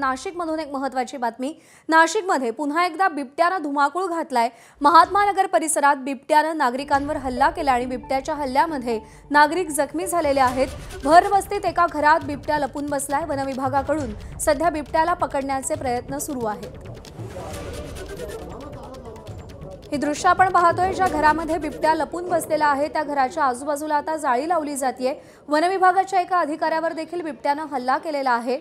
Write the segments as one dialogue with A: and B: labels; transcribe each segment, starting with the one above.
A: नाशिकमधून एक महत्त्वाची बातमी। नाशिकमध्ये पुन्हा एकदा बिबट्यानं धुमाकूळ घातलाय। महात्मा नगर परिसरात बिबट्यानं नागरिकांवर हल्ला केला आणि बिबट्याच्या हल्ल्यामध्ये नागरिक जखमी झालेले आहेत। भरवस्तीत एका घरात बिबट्या लपून बसलाय। वन विभागाकडून सध्या बिबट्याला पकडण्याचे प्रयत्न सुरू आहेत। हे दृश्य आपण पाहतोय, ज्या घरामध्ये बिबट्या लपून बसलेला आहे त्या घराच्या आजूबाजूला आता जाळी लावली जाते। वन विभागाच्या एका अधिकाऱ्यावर देखील बिबट्यानं हल्ला केलेला आहे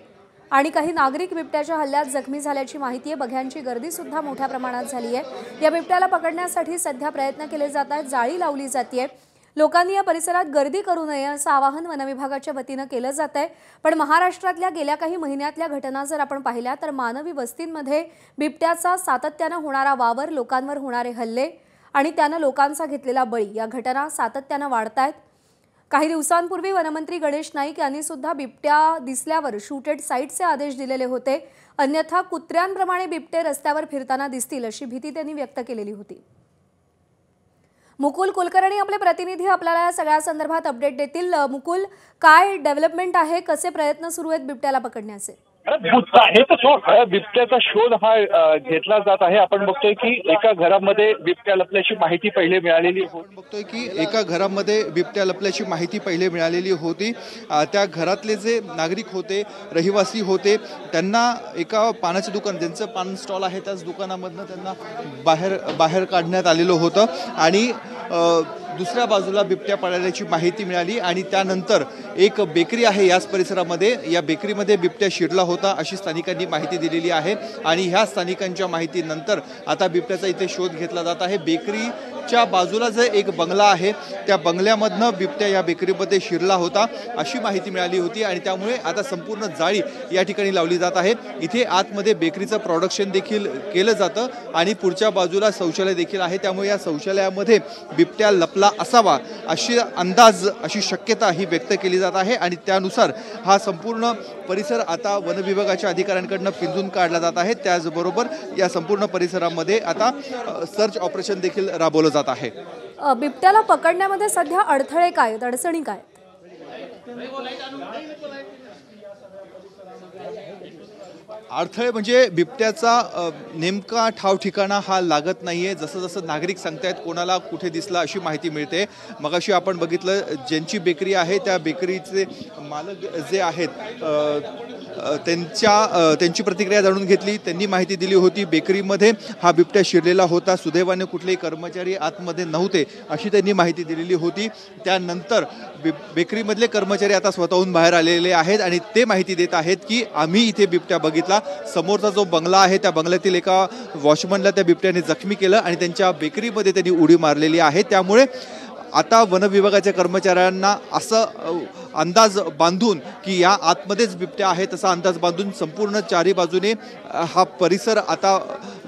A: आणि काही नागरिक बिबट्याच्या हल्ल्यात जखमी झाल्याची माहिती आहे। बघ्यांची गर्दी सुद्धा मोठ्या प्रमाणात झाली आहे। या बिबट्याला पकडण्यासाठी सध्या प्रयत्न केले जात आहेत, जाळी लावली जाते। लोकांनी या परिसरात गर्दी करू नये असं आवाहन वन विभागाच्या वतीनं केलं जात आहे। पण महाराष्ट्रातल्या गेल्या काही महिन्यातल्या घटना जर आपण पाहिल्या तर मानवी वस्तींमध्ये बिबट्याचा सातत्यानं होणारा वावर, लोकांवर होणारे हल्ले आणि त्यानं लोकांचा घेतलेला बळी या घटना सातत्यानं वाढतायत। काही दिवसांपूर्वी वनमंत्री गणेश नाईक यांनी सुद्धा बिबट्या दिसल्यावर शूटेड साईटचे आदेश दिलेले होते, अन्यथा कुत्र्यांप्रमाणे बिबटे रस्त्यावर फिरताना दिसतील अशी भीती त्यांनी व्यक्त केलेली होती। मुकुल कुलकर्णी आपले प्रतिनिधी आपल्याला या सगळ्या संदर्भात अपडेट देतील। मुकुल, काय डेव्हलपमेंट आहे, कसे प्रयत्न सुरू आहेत बिबट्याला पकडण्याचे?
B: बिबट्याचा शोध हा घेतला जात आहे। आपण बघतोय की एका घरामध्ये बिबट्या लपल्याची माहिती पहिले मिळालेली होती। त्या घरातले जे नागरिक होते, रहिवासी होते, त्यांना एका पानाचे दुकान, ज्यांचं पान स्टॉल आहे त्याच दुकानामधनं त्यांना बाहेर काढण्यात आलेलं होतं आणि दुसऱ्या बाजूला बिबट्या पळाल्याची माहिती मिळाली आणि त्यानंतर एक बेकरी आहे याच परिसरामध्ये, या बेकरीमध्ये बिबट्या शिरला होता अशी स्थानिकांनी माहिती दिलेली आहे आणि ह्या स्थानिकांच्या माहितीनंतर आता बिबट्याचा इथे शोध घेतला जात आहे। बेकरीच्या बाजूला जे एक बंगला आहे त्या बंगल्यामधनं बिबट्या या बेकरीमध्ये शिरला होता अशी माहिती मिळाली होती आणि त्यामुळे आता संपूर्ण जाळी या ठिकाणी लावली जात आहे। इथे आतमध्ये बेकरीचं प्रोडक्शन देखील केलं जातं आणि पुढच्या बाजूला शौचालय देखील आहे, त्यामुळे या शौचालयामध्ये बिबट्या लपला असावा अशी शक्यता ही व्यक्त केली जात आहे आणि त्यानुसार हा संपूर्ण परिसर आता वन विभागाच्या अधिकाऱ्यांकडून पिंजून काढला जात आहे। त्याचबरोबर या संपूर्ण परिसरामध्ये आता सर्च ऑपरेशन देखील राबवलं जात आहे।
A: बिबट्याला पकडण्यामध्ये सध्या अडथळे काय, अडचणी काय?
C: अडथळे म्हणजे बिबट्याचा नेमका ठाव ठिकाणा हा लागत नाहीये। जसं जसं नागरिक सांगतायत कोणाला कुठे दिसला अशी माहिती मिळते। मगाशी आपण बघितलं ज्यांची बेकरी आहे त्या बेकरीचे मालक जे आहेत त्यांची प्रतिक्रिया जाणून घेतली। त्यांनी माहिती दिली होती बेकरीमध्ये हा बिबट्या शिरलेला होता, सुदैवाने कुठलेही कर्मचारी आतमध्ये नव्हते अशी त्यांनी माहिती दिलेली होती। त्यानंतर बेकरीमधले कर्मचारी आता स्वतःहून बाहेर आलेले आहेत आणि ते माहिती देत आहेत की आम्ही इथे बिबट्या बघितला। समोरचा जो बंगला आहे त्या बंगल्यातील एका वॉचमनला त्या बिबट्याने जखमी केलं आणि त्यांच्या बेकरीमध्ये त्यांनी उडी मारलेली आहे। त्यामुळे आता वन विभागाच्या कर्मचाऱ्यांना असं अंदाज बांधून की या आतमध्येच बिबट्या आहे तसा अंदाज बांधून संपूर्ण चारी बाजूने हा परिसर आता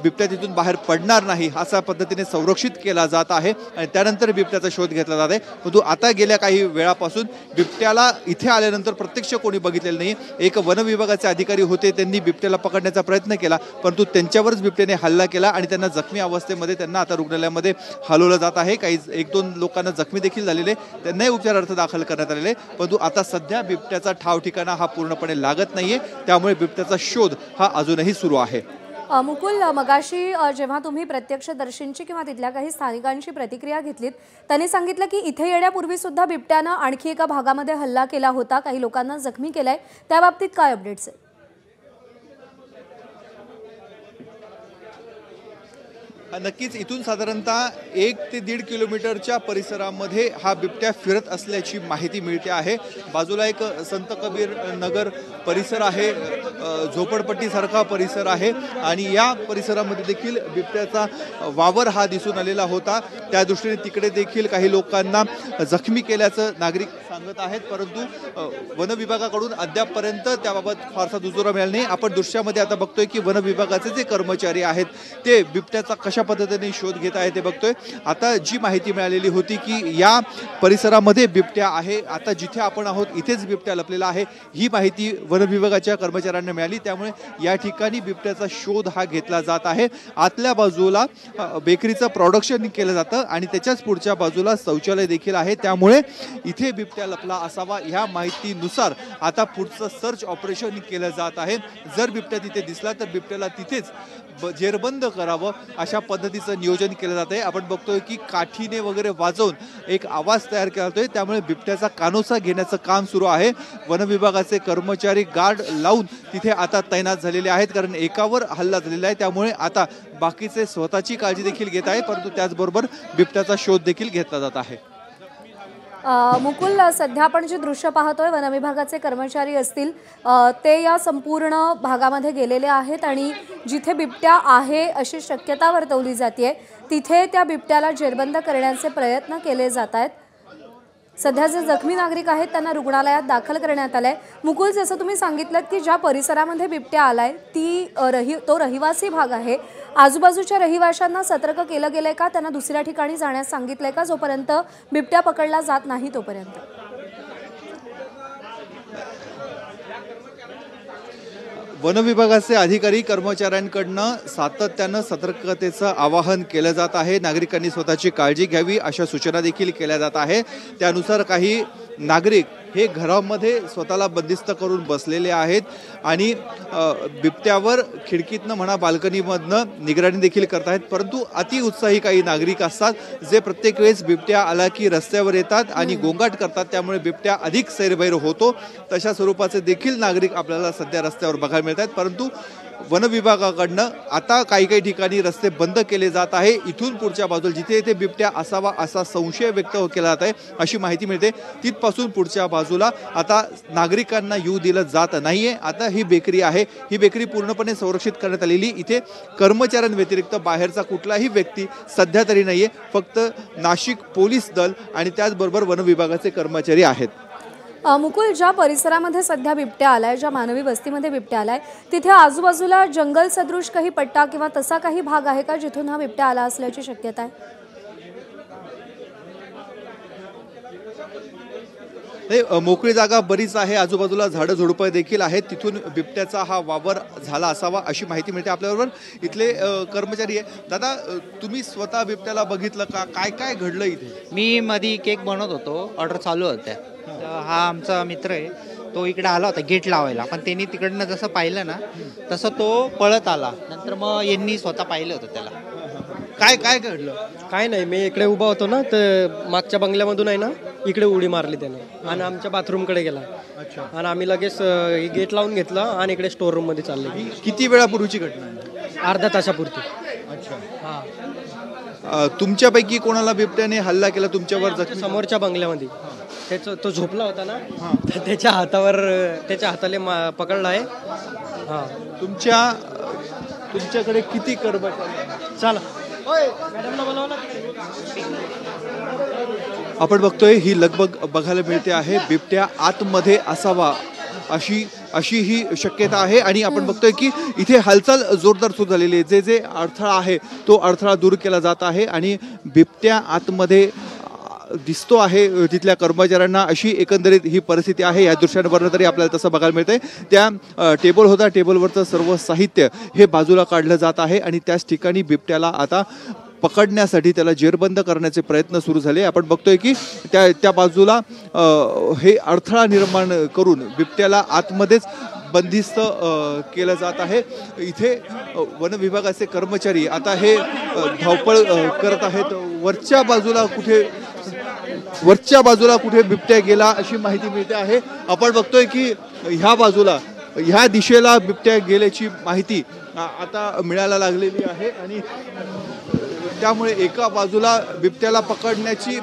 C: बिबट्या तिथून बाहेर पडणार नाही अशा पद्धतीने संरक्षित केला जात आहे आणि त्यानंतर बिबट्याचा शोध घेतला जात आहे। परंतु आता गेल्या काही वेळापासून बिबट्याला इथे आल्यानंतर प्रत्यक्ष कोणी बघितलेलं नाही। एक वन विभागाचे अधिकारी होते, त्यांनी बिबट्याला पकडण्याचा प्रयत्न केला परंतु त्यांच्यावरच बिबट्याने हल्ला केला आणि त्यांना जखमी अवस्थेमध्ये त्यांना आता रुग्णालयामध्ये हलवलं जात आहे। काही 1-2 लोकांना जखमी देखील झालेले, त्यांनाही उपचारार्थ दाखल करण्यात आलेले, परंतु आता सध्या बिबट्याचा ठाव ठिकाणा हा पूर्णपणे लागत नाहीये, त्यामुळे बिबट्याचा शोध हा अजूनही सुरू आहे।
A: मुकुल, मगाशी जेव्हा तुम्ही प्रत्यक्षदर्शींची किंवा तिथल्या काही स्थानिकांची प्रतिक्रिया घेतलीत त्यांनी सांगितलं की इथे येण्यापूर्वी सुद्धा बिबट्यानं आणखी एका भागामध्ये हल्ला केला होता, काही लोकांना जखमी केलंय, त्या बाबतीत काय अपडेट्स आहेत?
C: नक्कीच इथून साधारणतः 1 ते 1.5 किलोमीटरच्या परिसरामध्ये हा बिबट्या फिरत असल्याची माहिती मिळते आहे। बाजूला एक संत कबीर नगर परिसर आहे, झोपडपट्टीसारखा परिसर आहे आणि या परिसरामध्ये देखील बिबट्याचा वावर हा दिसून आलेला होता। त्या दृष्टीने तिकडे देखील काही लोकांना जखमी केल्याचं नागरिक सांगत आहेत, परंतु वन विभागाकडून अद्यापपर्यंत त्याबाबत फारसा दुजोरा मिळाला नाही। आपण दृश्यामध्ये आता बघतोय की वन विभागाचे जे कर्मचारी आहेत ते बिबट्याचा कशा कशा पद्धतीने शोध घेत आहे ते बघतोय। आता जी माहिती मिळालेली होती की या परिसरामध्ये बिबट्या आहे, आता जिथे आपण आहोत इथेच बिबट्या लपलेला आहे, ही माहिती वन विभागाच्या कर्मचाऱ्यांना मिळाली। त्यामुळे या ठिकाणी बिबट्याचा शोध हा घेतला जात आहे। आतल्या बाजूला बेकरीचं प्रोडक्शन केलं जातं आणि त्याच्याच पुढच्या बाजूला शौचालय देखील आहे, त्यामुळे इथे बिबट्या लपला असावा ह्या माहितीनुसार आता पुढचं सर्च ऑपरेशन केलं जात आहे। जर बिबट्या तिथे दिसला तर बिबट्याला तिथेच जेरबंद करावं अशा पद्धतीचं नियोजन केलं जात आहे। आपण बघतोय की काठीने वगैरे वाजवून एक आवाज तयार केला जातोय, त्यामुळे बिबट्याचा कानोसा घेण्याचं काम सुरू आहे। वन विभागाचे कर्मचारी गार्ड लावून तिथे आता तैनात झालेले आहेत, कारण एकावर हल्ला झालेला आहे, त्यामुळे आता बाकीचे स्वतःची काळजी देखील घेत आहे, परंतु त्याचबरोबर बिबट्याचा शोध देखील घेतला जात आहे।
A: मुकुल, सध्या आपण जे दृश्य पाहतोय वनविभागाचे कर्मचारी असतील ते या संपूर्ण भागामध्ये गेलेले आहेत आणि जिथे बिबट्या आहे अशी शक्यता वर्तवली जाते तिथे त्या बिबट्याला जेरबंद करण्याचे प्रयत्न केले जात आहेत। सध्या जे जखमी नागरिक आहेत त्यांना रुग्णालयात दाखल करण्यात आलंय। मुकुल, जसं तुम्ही सांगितलं की ज्या परिसरामध्ये बिबट्या आलाय तो रहिवासी भाग आहे, आजूबाजूच्या रहिवाशांना सतर्क केलं गेलंय का, त्यांना दुसऱ्या ठिकाणी जाण्यास सांगितलंय का जोपर्यंत बिबट्या पकडला जात नाही तोपर्यंत?
C: वन विभागाचे अधिकारी कर्मचाऱ्यांकडनं सातत्यानं सतर्कतेचं आवाहन केलं जात आहे। नागरिकांनी स्वतःची काळजी घ्यावी अशा सूचना देखील केल्या जात आहे। त्यानुसार काही नागरिक हे घरामध्ये स्वतःला बंदिस्त करून बसलेले आहेत आणि बिबट्यावर खिडकीतनं म्हणा बाल्कनीमधनं निगराणी देखील करत आहेत, परंतु अतिउत्साही काही नागरिक असतात जे प्रत्येक वेळेस बिबट्या आला की रस्त्यावर येतात आणि गोंगाट करतात, त्यामुळे बिबट्या अधिक सैरभैर होतो। तशा स्वरूपाचे देखील नागरिक आपल्याला सध्या रस्त्यावर बघायला मिळत आहेत, परंतु वन विभागाकडनं आता काही काही ठिकाणी रस्ते बंद केले जात आहे। इथून पुढच्या बाजूला जिथे जिथे बिबट्या असावा असा संशय व्यक्त केला जात आहे अशी माहिती मिळते, तिथपासून पुढच्या बाजूला आता नागरिकांना येऊ दिलं जात नाहीये। आता ही बेकरी आहे, ही बेकरी पूर्णपणे संरक्षित करण्यात आलेली, इथे कर्मचाऱ्यांव्यतिरिक्त बाहेरचा कुठलाही व्यक्ती सध्या तरी नाहीये, फक्त नाशिक पोलीस दल आणि त्याचबरोबर वन विभागाचे कर्मचारी आहेत।
A: मुकुल, ज्या परिसरामध्ये सध्या बिबट्या आलाय, ज्या मानवी वस्तीमध्ये बिबट्या आलाय, तिथे आजूबाजूला जंगल सदृश काही पट्टा किंवा तसा काही भाग आहे का जिथून हा बिबट्या आला असल्याची शक्यता आहे?
C: मोकळी जागा बरीच आहे, आजूबाजूला झाडं झुडपं देखील आहेत, तिथून बिबट्याचा हा वावर झाला असावा अशी माहिती मिळते। आपल्याबरोबर इथले कर्मचारी आहे। दादा, तुम्ही स्वतः बिबट्याला बघितलं का? काय काय घडलं इथे?
D: मी मध्ये केक बनवत होतो, ऑर्डर चालू होत्या, तर हा आमचा मित्र आहे, तो इकडे आला होता गेट लावायला, पण त्यांनी तिकडनं जसं पाहिलं ना तसं तो पळत आला, नंतर मग यांनी स्वतः पाहिलं होतं त्याला।
C: काय काय घडलं?
E: काय नाही, मी इकडे उभा होतो ना, तर मागच्या बंगल्यामधून आहे ना इकडे उडी मारली त्याने आणि आमच्या बाथरूमकडे गेला।
C: अच्छा।
E: आणि आम्ही लगेच गेट लावून घेतलं आणि इकडे स्टोर रूम मध्ये चालले।
C: किती वेळापूर्वीची घटना आहे?
E: अर्धा तासापुरती।
C: अच्छा।
E: हा,
C: तुमच्यापैकी कोणाला बिबट्याने हल्ला केला तुमच्यावर? जखमी?
E: समोरच्या बंगल्यामध्ये तो झोपला होता ना, तर त्याच्या हाताला पकडला आहे। हा,
C: तुमच्याकडे किती कर्मचारी?
E: चला मॅडमला बोलावलं।
C: आपण बघतोय ही लगबग बघायला मिळते आहे, बिबट्या आतमध्ये असावा अशी ही शक्यता आहे आणि आपण बघतोय की इथे हालचाल जोरदार सुरू झालेली आहे। जे अडथळा आहे तो अडथळा दूर केला जात आहे आणि बिबट्या आतमध्ये दिसतो आहे तिथल्या कर्मचाऱ्यांना, अशी एकंदरीत ही परिस्थिती आहे। या दृश्यांवरून तरी आपल्याला तसं बघायला मिळतंय। त्या टेबल होता, टेबलवरचं सर्व साहित्य हे बाजूला काढलं जात आहे आणि त्याच ठिकाणी बिबट्याला आता पकडण्यासाठी त्याला जेरबंद करण्याचे प्रयत्न सुरू झाले। आपण बघतोय की त्या बाजूला हे अडथळा निर्माण करून बिबट्याला आतमध्येच बंदिस्त केलं जात आहे। इथे वन विभागाचे कर्मचारी आता हे धावपळ करत आहेत। वरच्या बाजूला कुठे बिबट्या गेला अशी माहिती मिळते आहे। आपण बघतोय की ह्या दिशेला बिबट्या गेल्याची माहिती आता मिळायला लागलेली आहे आणि त्यामुळे एका बाजूला बिबट्याला पकडण्याची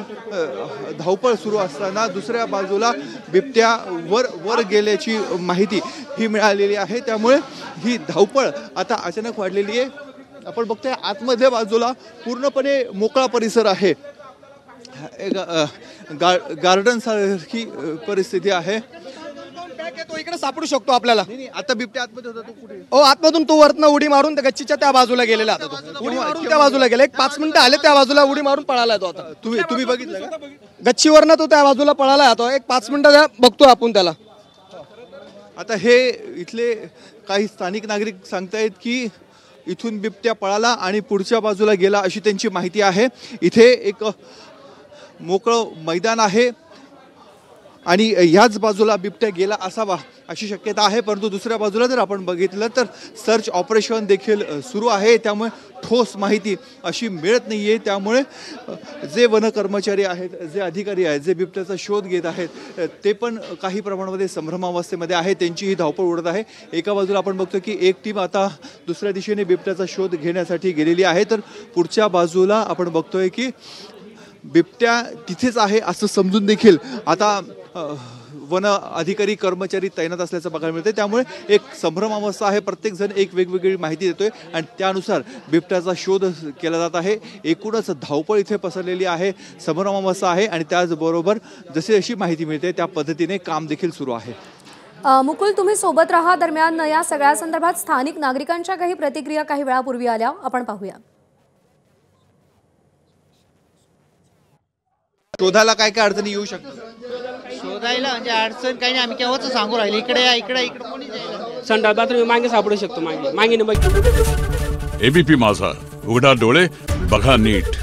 C: धावपळ सुरू असताना दुसऱ्या बाजूला बिबट्या वर गेल्याची माहिती ही मिळालेली आहे। त्यामुळे ही धावपळ आता अचानक वाढलेली आहे। आपण बघतोय आतमध्ये बाजूला पूर्णपणे मोकळा परिसर आहे, गार्डन सारखी परिस्थिती आहे।
F: तो इकडे सापडू शकतो आपल्याला.
C: नाही नाही, आता बिबट्या आतमध्ये होता तो कुठे?
F: हो, आतमधून तो वरनं उडी मारून त्या गच्चीच्या त्या बाजूला गेलेला आता. तो उडी मारून त्या बाजूला गेला. 1-5 मिनिटं आले त्या बाजूला उडी मारून पळाला तो आता.
C: तुम्ही बघितलं का?
F: गच्चीवरनं तो त्या बाजूला पळाला आता. 1-5 मिनिटं बघतो आपण त्याला.
C: आता हे इथले काही स्थानिक नागरिक सांगतायत की इथून बिबट्या पळाला आणि पुढच्या बाजूला गेला अशी त्यांची माहिती आहे. इथे एक मोकळं मैदान आहे आणि ह्याच बाजूला बिबट्या गेला असावा अशी शक्यता आहे. परंतु दुसऱ्या बाजूला जर आपण बघितलं तर सर्च ऑपरेशन देखील सुरू आहे. त्यामुळे ठोस माहिती अशी मिळत नाही आहे. त्यामुळे जे वन कर्मचारी आहेत, जे अधिकारी आहेत, जे बिबट्याचा शोध घेत आहेत ते पण काही प्रमाणामध्ये संभ्रमावस्थेमध्ये आहे. त्यांची ही धावपळ उडत आहे. एका बाजूला आपण बघतो की एक टीम आता दुसऱ्या दिशेने बिबट्याचा शोध घेण्यासाठी गेलेली आहे, तर पुढच्या बाजूला आपण बघतोय की बिबट्या तिथेच आहे असं समजून देखील आता वन अधिकारी कर्मचारी तैनात असल्याचं बघायला मिळते. त्यामुळे एक संभ्रमावस्था आहे. प्रत्येक जण एक वेगवेगळी माहिती देतोय आणि त्यानुसार बिबट्याचा शोध केला जात आहे. एकूणच धावपळ इथे पसरलेली आहे, संभ्रमावस्था आहे आणि त्याचबरोबर जशी जशी माहिती मिळते त्या पद्धतीने काम देखील सुरू आहे.
A: मुकुल, तुम्ही सोबत राहा. दरम्यान या सगळ्या संदर्भात स्थानिक नागरिकांच्या काही प्रतिक्रिया काही वेळापूर्वी आल्या, आपण पाहूया.
C: शोधाला काय काय अडचणी येऊ शकतात?
D: शोधायला म्हणजे अडचण काही नाही. आम्ही केव्हाच सांगू राहिले इकडे या, इकडे कोणी जायला.
E: संडास बाथरूम मागे सापडू शकतो. मागे बघ.
G: एबीपी माझा, उघडा डोळे बघा नीट.